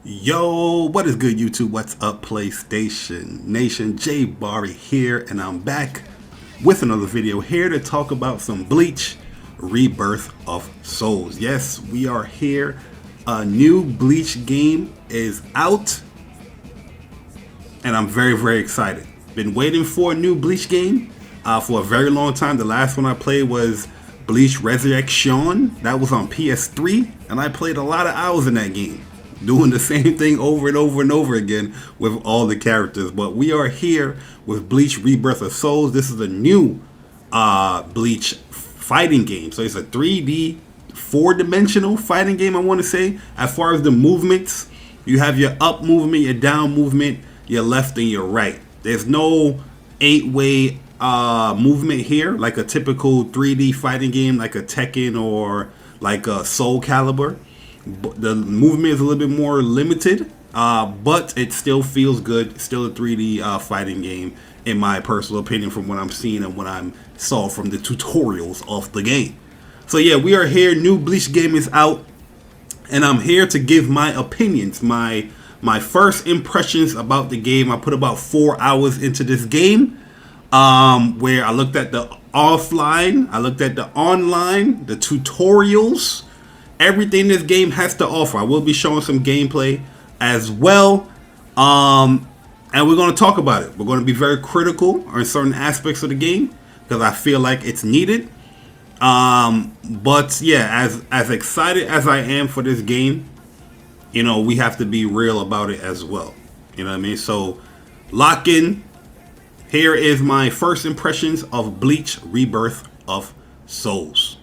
Yo, what is good, YouTube? What's up, PlayStation Nation? Jay Barry here, and I'm back with another video here to talk about some Bleach Rebirth of Souls. Yes, we are here. A new Bleach game is out, and I'm very excited. Been waiting for a new Bleach game for a very long time. The last one I played was Bleach Resurrection. That was on PS3, and I played a lot of hours in that game, doing the same thing over and over and over again with all the characters. But we are here with Bleach Rebirth of Souls. This is a new Bleach fighting game. So it's a 3D, four-dimensional fighting game, I want to say. As far as the movements, you have your up movement, your down movement, your left and your right. There's no 8-way movement here like a typical 3D fighting game like a Tekken or like a Soul Calibur. The movement is a little bit more limited, but it still feels good. Still a 3D fighting game, in my personal opinion, from what I'm seeing and what I saw from the tutorials of the game. So yeah, we are here. New Bleach game is out, and I'm here to give my opinions, my first impressions about the game. I put about 4 hours into this game, where I looked at the offline, I looked at the online, the tutorials, everything this game has to offer. I will be showing some gameplay as well, and we're going to talk about it. We're going to be very critical on certain aspects of the game because I feel like it's needed. But yeah, as excited as I am for this game, you know, we have to be real about it as well. You know what I mean? So lock in. Here is my first impressions of Bleach Rebirth of Souls.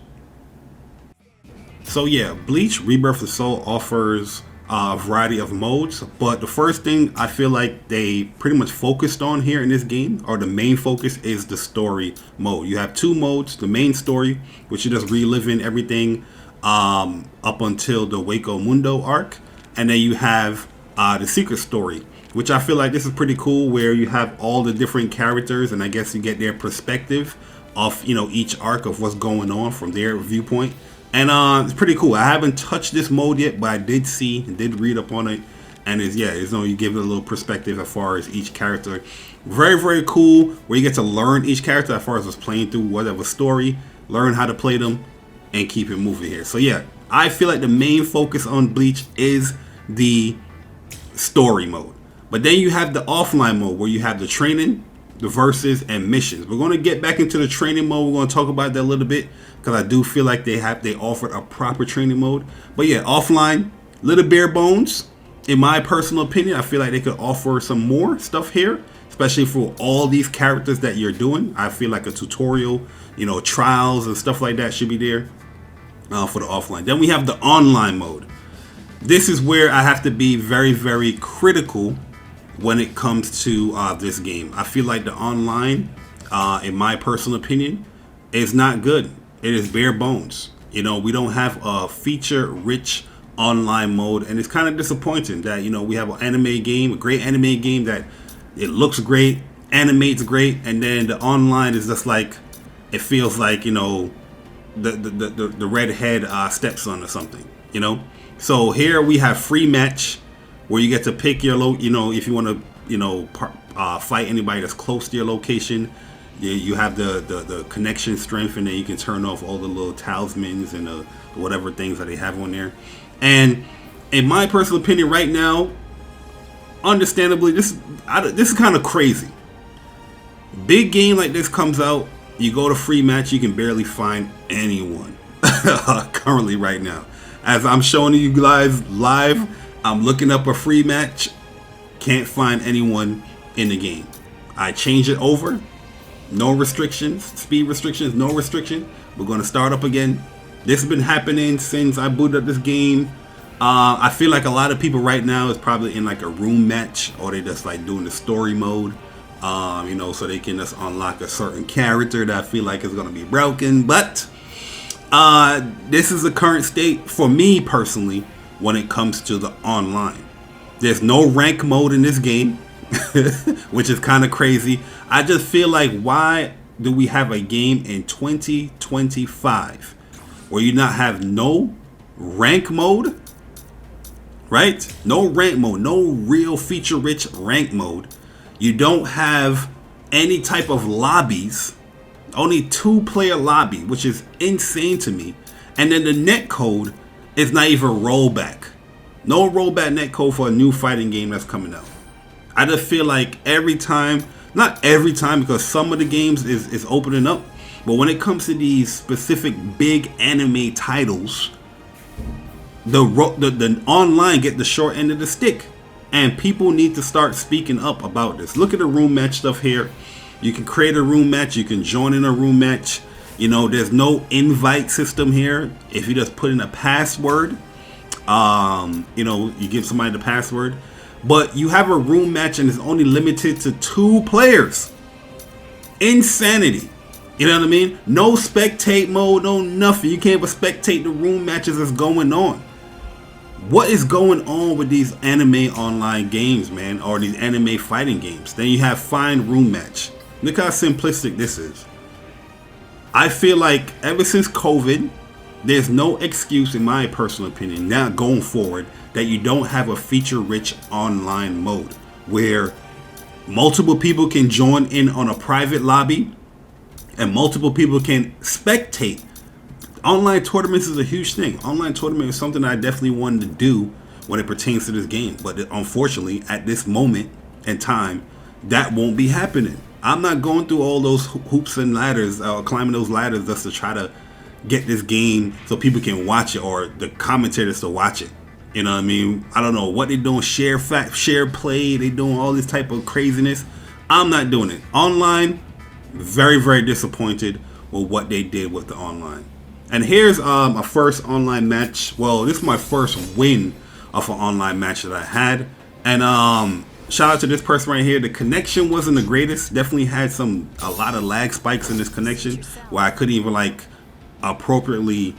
So yeah, Bleach Rebirth of Soul offers a variety of modes, but the first thing I feel like they pretty much focused on here in this game, or the main focus, is the story mode. You have two modes: the main story, which you're just reliving everything up until the Waco Mundo arc, and then you have the secret story, which I feel like this is pretty cool, where you have all the different characters, and I guess you get their perspective of, you know, each arc of what's going on from their viewpoint. And it's pretty cool. I haven't touched this mode yet, but I did see and did read up on it. And it's, yeah, it's, you give it a little perspective as far as each character. Very cool, where you get to learn each character as far as just playing through whatever story, learn how to play them, and keep it moving here. So yeah, I feel like the main focus on Bleach is the story mode. But then you have the offline mode, where you have the training, the verses, and missions. We're going to get back into the training mode. We're going to talk about that a little bit, because I do feel like they offered a proper training mode. But yeah, offline, little bare bones. In my personal opinion, I feel like they could offer some more stuff here, especially for all these characters that you're doing. I feel like a tutorial, you know, trials and stuff like that should be there for the offline. Then we have the online mode. This is where I have to be very critical when it comes to this game. I feel like the online, in my personal opinion, is not good. It is bare bones. You know, we don't have a feature-rich online mode, and it's kind of disappointing that, you know, we have an anime game, a great anime game that it looks great, animates great, and then the online is just like, it feels like, you know, the redhead stepson or something, you know. So here we have free match, where you get to pick your you know, if you want to, you know, fight anybody that's close to your location. You have the connection strength, and then you can turn off all the little talismans and the whatever things that they have on there. And in my personal opinion, right now, understandably, this is kind of crazy. Big game like this comes out, you go to free match, you can barely find anyone currently right now. As I'm showing you guys live, I'm looking up a free match, can't find anyone in the game. I change it over, no restrictions, speed restrictions, no restriction. We're going to start up again. This has been happening since I booted up this game. I feel like a lot of people right now is probably in like a room match, or they just like doing the story mode, you know, so they can just unlock a certain character that I feel like is going to be broken. But this is the current state for me personally when it comes to the online. There's no rank mode in this game, which is kind of crazy. I just feel like, why do we have a game in 2025 where you not have no rank mode? right? No rank mode, no real feature-rich rank mode. You don't have any type of lobbies. Only 2-player lobby, which is insane to me. And then the netcode is not even rollback. No rollback netcode for a new fighting game that's coming out. I just feel like every time, not every time, because some of the games is opening up, but when it comes to these specific big anime titles, the online get the short end of the stick, and people need to start speaking up about this. Look at the room match stuff here. You can create a room match. You can join in a room match. You know, there's no invite system here. If you just put in a password, you know, you give somebody the password. But you have a room match and it's only limited to 2 players. Insanity. You know what I mean? No spectate mode, no nothing. You can't even spectate the room matches that's going on. What is going on with these anime online games, man? Or these anime fighting games? Then you have find room match. Look how simplistic this is. I feel like ever since COVID, there's no excuse, in my personal opinion, now going forward, that you don't have a feature-rich online mode where multiple people can join in on a private lobby and multiple people can spectate. Online tournaments is a huge thing. Online tournament is something I definitely wanted to do when it pertains to this game. But unfortunately, at this moment in time, that won't be happening. I'm not going through all those hoops and ladders, climbing those ladders just to try to get this game so people can watch it or the commentators to watch it. You know what I mean? I don't know what they're doing. Share play. They doing all this type of craziness. I'm not doing it. Online, very, very disappointed with what they did with the online. And here's a first online match. Well, this is my first win of an online match that I had. And shout out to this person right here. The connection wasn't the greatest. Definitely had a lot of lag spikes in this connection where I couldn't even like appropriately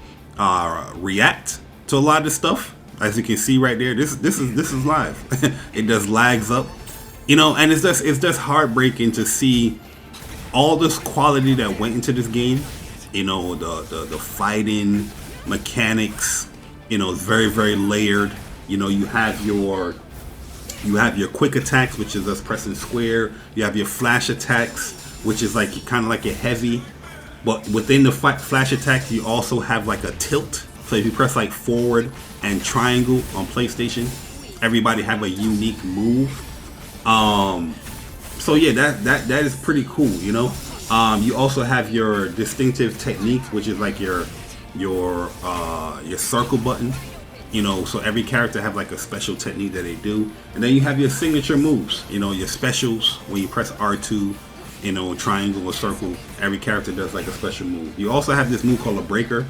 react to a lot of this stuff. As you can see right there, this is live. It does lags up, you know, and it's just heartbreaking to see all this quality that went into this game. You know, the fighting mechanics, you know, it's very, very layered. You know, you have your quick attacks, which is just pressing square. You have your flash attacks, which is like kind of like a heavy, but within the flash attacks you also have like a tilt. So if you press like forward and triangle on PlayStation, everybody have a unique move. So yeah, that is pretty cool, you know. You also have your distinctive technique, which is like your circle button, you know. So every character have like a special technique that they do, and then you have your signature moves, you know, your specials. When you press R2, you know, triangle or circle, every character does like a special move. You also have this move called a breaker.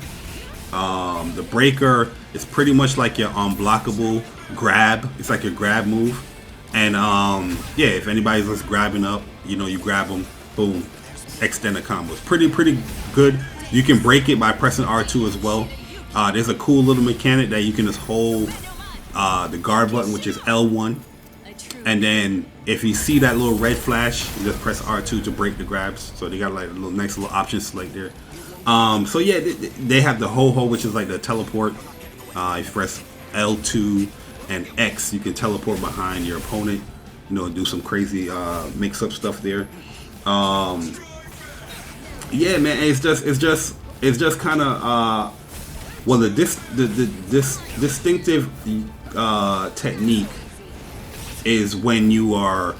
The breaker is pretty much like your unblockable grab. It's like your grab move, and yeah, if anybody's just grabbing up, you know, you grab them, boom, extended combos. Pretty good. You can break it by pressing R2 as well. There's a cool little mechanic that you can just hold the guard button, which is L1, and then if you see that little red flash, you just press R2 to break the grabs. So they got like a little nice little option select there. So yeah, they have the ho-ho, which is like the teleport. If you press L2 and X, you can teleport behind your opponent, you know, do some crazy mix-up stuff there. Yeah, man, it's just kind of well, this distinctive technique is when you are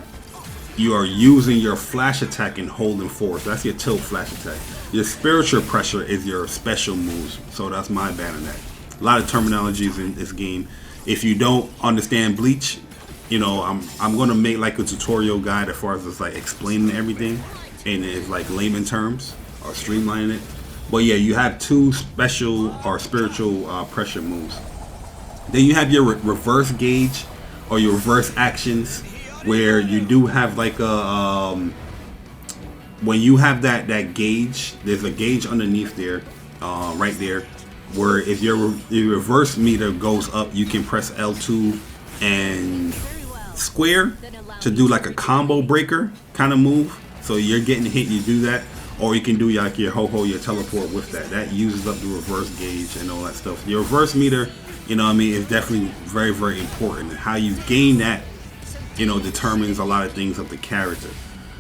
using your flash attack and holding forward. So that's your tilt flash attack. Your spiritual pressure is your special moves. So that's my bad on that. A lot of terminologies in this game. If you don't understand Bleach, you know, I'm gonna make like a tutorial guide as far as just like explaining everything in like layman terms or streamlining it. But yeah, you have 2 special or spiritual pressure moves. Then you have your reverse gauge or your reverse actions, where you do have like a when you have that gauge, there's a gauge underneath there, right there, where if your reverse meter goes up, you can press L2 and square to do like a combo breaker kind of move. So you're getting hit, you do that. or you can do like your ho-ho, your teleport with that. That uses up the reverse gauge and all that stuff. Your reverse meter, you know what I mean, is definitely very, very important. How you gain that, you know, determines a lot of things of the character.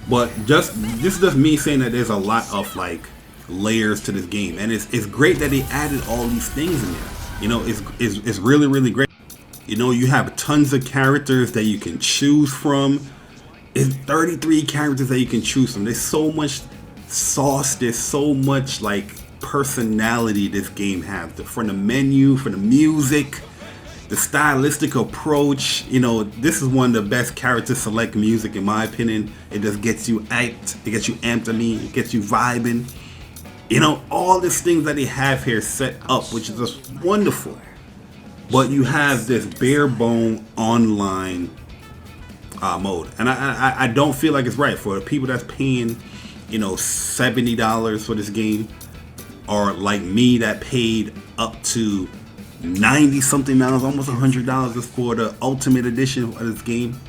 But this is just me saying that there's a lot of like layers to this game, and it's great that they added all these things in there. You know, it's really, really great. You know, you have tons of characters that you can choose from. It's 33 characters that you can choose from. There's so much sauce. There's so much like personality this game has. From the menu, from the music, the stylistic approach. You know, this is one of the best character select music in my opinion. It just gets you amped. It gets you amped. I mean, it gets you vibing. You know, all these things that they have here set up, which is just wonderful. But you have this bare bone online mode, and I don't feel like it's right for the people that's paying, you know, $70 for this game, or like me that paid up to 90 something dollars, almost $100 for the ultimate edition of this game.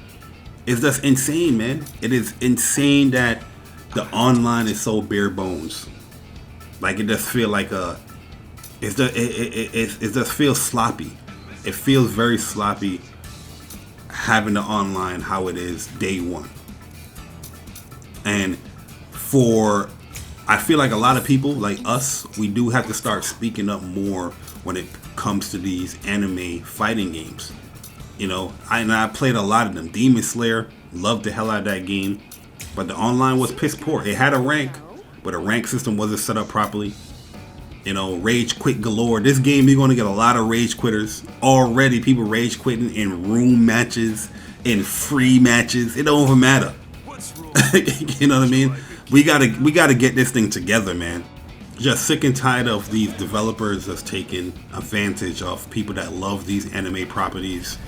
It's just insane, man. It is insane that the online is so bare bones. Like, it just feel like it just feels sloppy. It feels very sloppy having the online how it is day one. And I feel like a lot of people like us, we do have to start speaking up more when it comes to these anime fighting games. You know, I played a lot of them. Demon Slayer, loved the hell out of that game, but the online was piss poor. It had a rank, but a rank system wasn't set up properly. You know, rage quit galore. This game, you're going to get a lot of rage quitters. Already, people rage quitting in room matches, in free matches. It don't even matter. You know what I mean? We gotta get this thing together, man. Just sick and tired of these developers that's taking advantage of people that love these anime properties,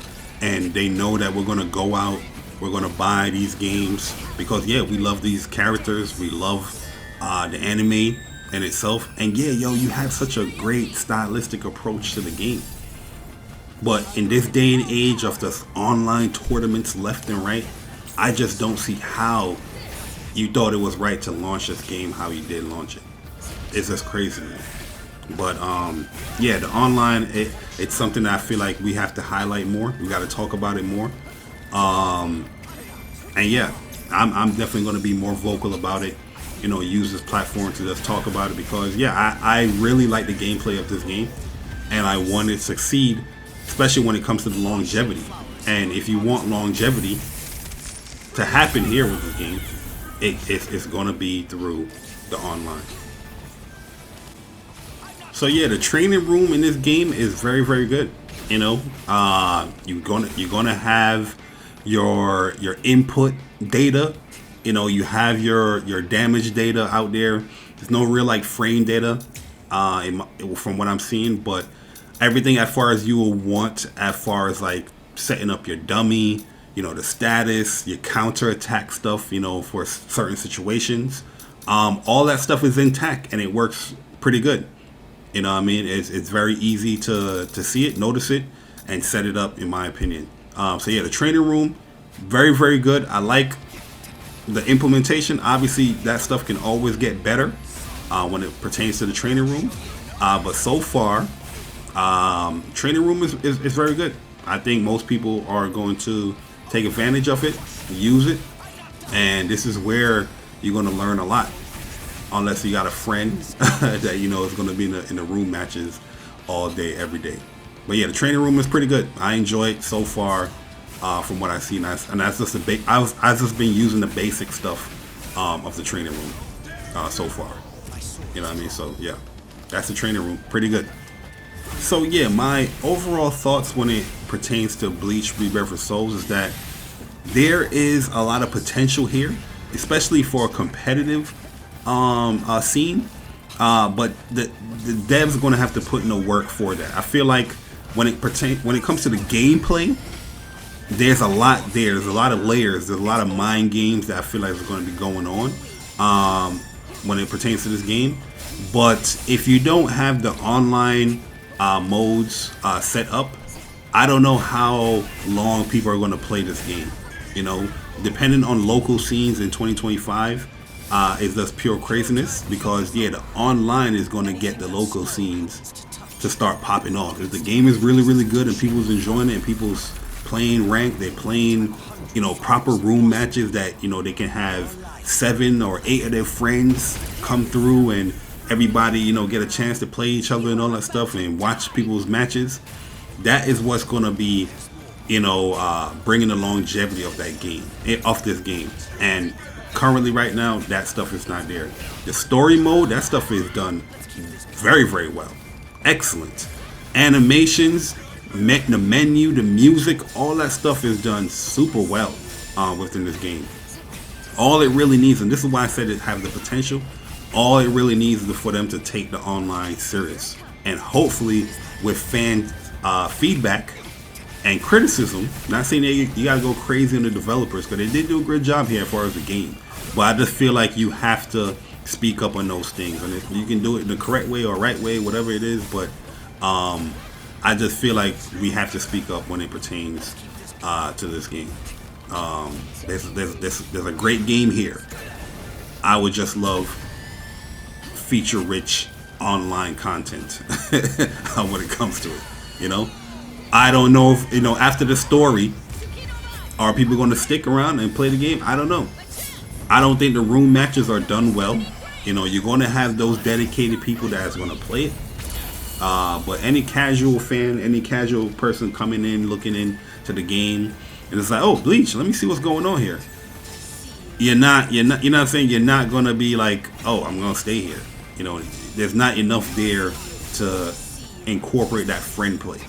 and they know that we're gonna go out, we're gonna buy these games because yeah, we love these characters, we love the anime in itself, and yeah, yo, you have such a great stylistic approach to the game. But in this day and age of the online tournaments left and right, I just don't see how you thought it was right to launch this game how you did launch it. It's just crazy, man. But yeah, the online, it's something that I feel like we have to highlight more. We got to talk about it more. And yeah, I'm definitely going to be more vocal about it. You know, use this platform to just talk about it because yeah, I really like the gameplay of this game, and I want it to succeed, especially when it comes to the longevity. And if you want longevity to happen here with this game, it's going to be through the online. So yeah, the training room in this game is very, very good. You know, you're gonna have your input data. You know, you have your damage data out there. There's no real like frame data from what I'm seeing, but everything as far as you will want, as far as like setting up your dummy, you know, the status, your counter attack stuff, you know, for certain situations, all that stuff is intact and it works pretty good. You know what I mean? It's very easy to see it, notice it, and set it up, in my opinion. So yeah, the training room, very, very good. I like the implementation. Obviously, that stuff can always get better when it pertains to the training room. But so far, training room is very good. I think most people are going to take advantage of it, use it, and this is where you're going to learn a lot. Unless you got a friend that you know is going to be in the room matches all day, every day. But yeah, the training room is pretty good. I enjoy it so far from what I've seen. And that's just I've just been using the basic stuff of the training room so far. You know what I mean? So yeah, that's the training room. Pretty good. So yeah, my overall thoughts when it pertains to Bleach Rebirth of Souls is that there is a lot of potential here, especially for a competitive scene, but the devs are going to have to put in the work for that. I feel like when it comes to the gameplay, there's a lot there. There's a lot of layers. There's a lot of mind games that I feel like is going to be going on when it pertains to this game. But if you don't have the online modes set up, I don't know how long people are going to play this game. You know, depending on local scenes in 2025. is just pure craziness, because yeah, the online is going to get the local scenes to start popping off. Because the game is really, really good and people's enjoying it, and people's playing ranked, they're playing, you know, proper room matches that, you know, they can have 7 or 8 of their friends come through and everybody, you know, get a chance to play each other and all that stuff and watch people's matches. That is what's going to be, you know, bringing the longevity of that game, of this game. And currently right now, that stuff is not there. The story mode, that stuff is done very, very well. Excellent. Animations, the menu, the music, all that stuff is done super well within this game. All it really needs, and this is why I said it has the potential, all it really needs is for them to take the online serious. And hopefully with fan feedback and criticism, not saying that you gotta go crazy on the developers, because they did do a great job here as far as the game, but I just feel like you have to speak up on those things, and if you can do it in the correct way or right way, whatever it is, but I just feel like we have to speak up when it pertains to this game. There's a great game here. I would just love feature-rich online content when it comes to it, you know. I don't know if, you know, after the story, are people going to stick around and play the game? I don't know. I don't think the room matches are done well. You know, you're going to have those dedicated people that's going to play it. But any casual fan, any casual person coming in, looking into the game, and it's like, oh, Bleach, let me see what's going on here. You're not saying you're not going to be like, oh, I'm going to stay here. You know, there's not enough there to incorporate that friend play.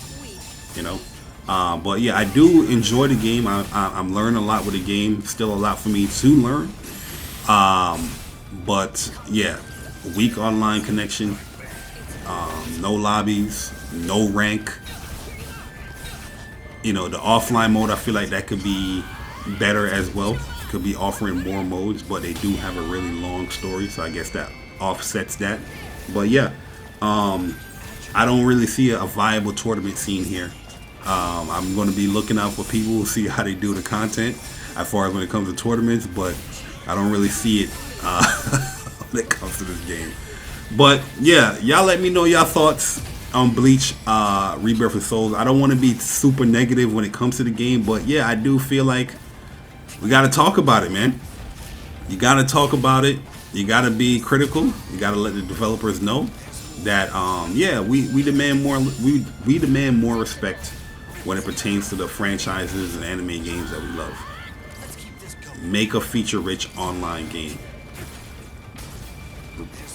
You know, but yeah, I do enjoy the game. I'm learning a lot with the game. Still a lot for me to learn. But yeah, weak online connection, no lobbies, no rank. You know, the offline mode, I feel like that could be better as well. Could be offering more modes, but they do have a really long story, so I guess that offsets that. But yeah, I don't really see a viable tournament scene here. I'm going to be looking out for people to see how they do the content as far as when it comes to tournaments, but I don't really see it when it comes to this game. But yeah, y'all let me know your thoughts on Bleach Rebirth of Souls. I don't want to be super negative when it comes to the game, but yeah, I do feel like we got to talk about it, man. You got to talk about it. You got to be critical. You got to let the developers know that yeah, we demand more. We demand more respect when it pertains to the franchises and anime games that we love. Make a feature-rich online game.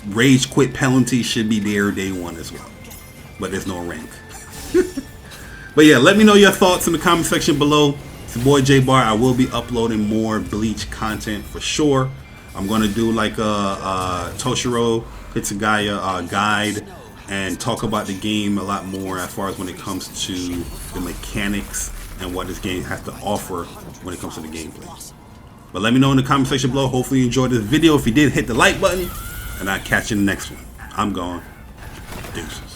Rage quit penalty should be there day one as well, but there's no rank. But yeah, let me know your thoughts in the comment section below. It's your boy J Bar. I will be uploading more Bleach content for sure. I'm gonna do like a Toshiro Hitsugaya guide and talk about the game a lot more as far as when it comes to the mechanics and what this game has to offer when it comes to the gameplay. But let me know in the comment section below. Hopefully you enjoyed this video. If you did, hit the like button, and I'll catch you in the next one. I'm gone. Deuces.